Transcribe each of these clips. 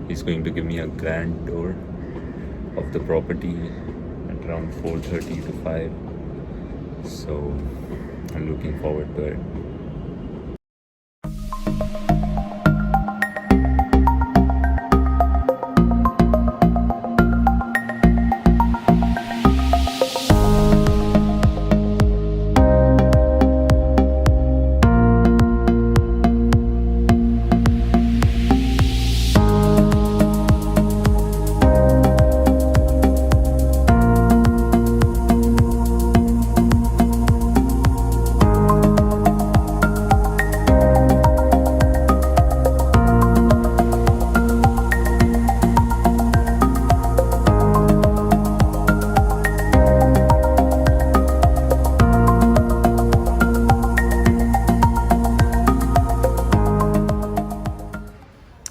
He's going to give me a grand tour of the property at around 4:30 to 5. So I'm looking forward to it.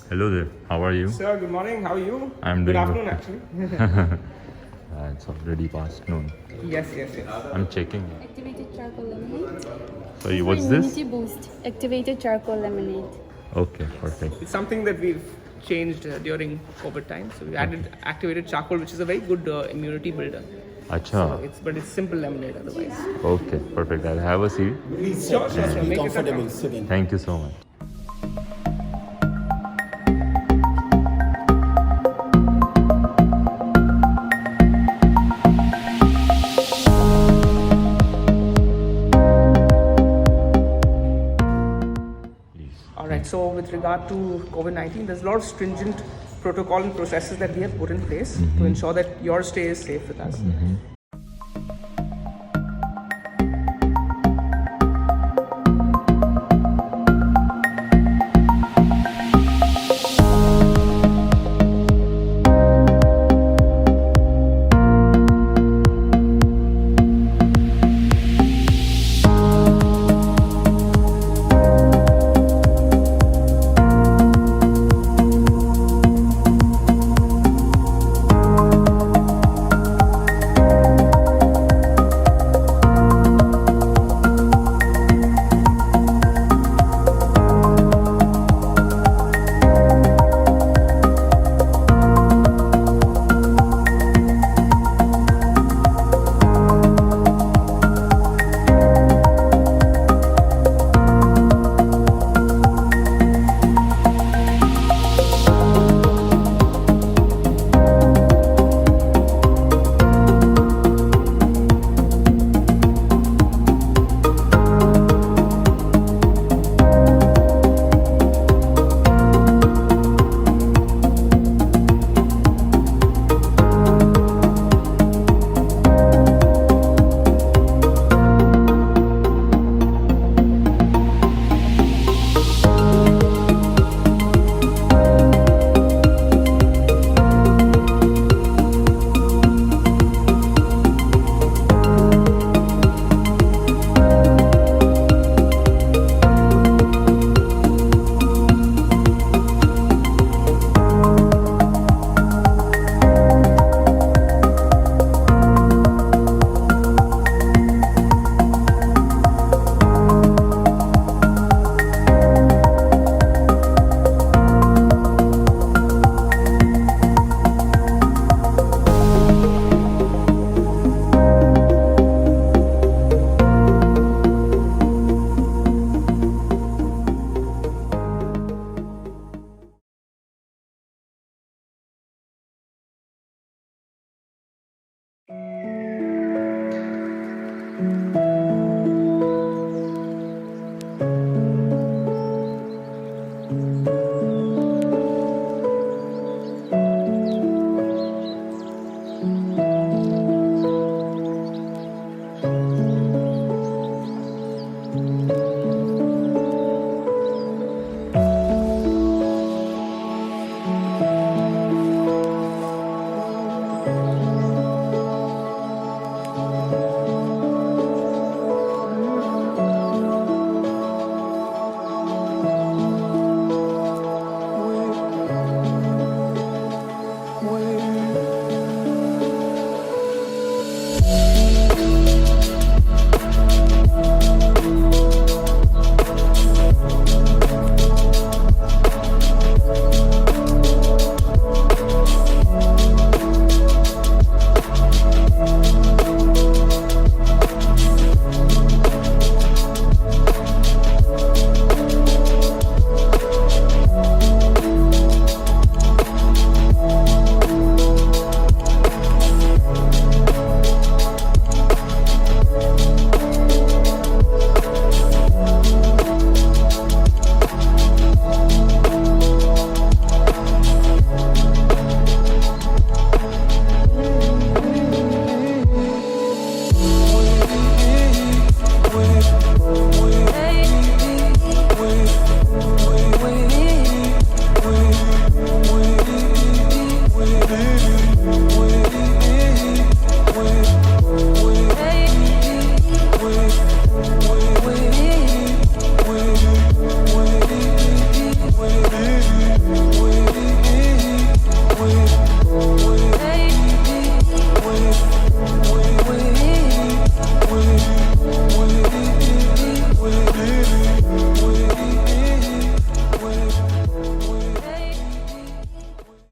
Hello there, how are you? Sir, good morning. How are you? I'm good doing afternoon, good. actually. It's already past noon. yes. I'm checking. Activated charcoal lemonade. Sorry, For what's this? immunity boost. Activated charcoal lemonade. Okay, perfect. It's something that we've changed during COVID time. So we added activated charcoal, which is a very good immunity builder. Acha. But it's simple lemonade otherwise. Okay, perfect. I'll have a seat. Please, sure. Make comfortable it sitting. Thank you so much. All right. So with regard to COVID-19, there's a lot of stringent protocol and processes that we have put in place to ensure that your stay is safe with us.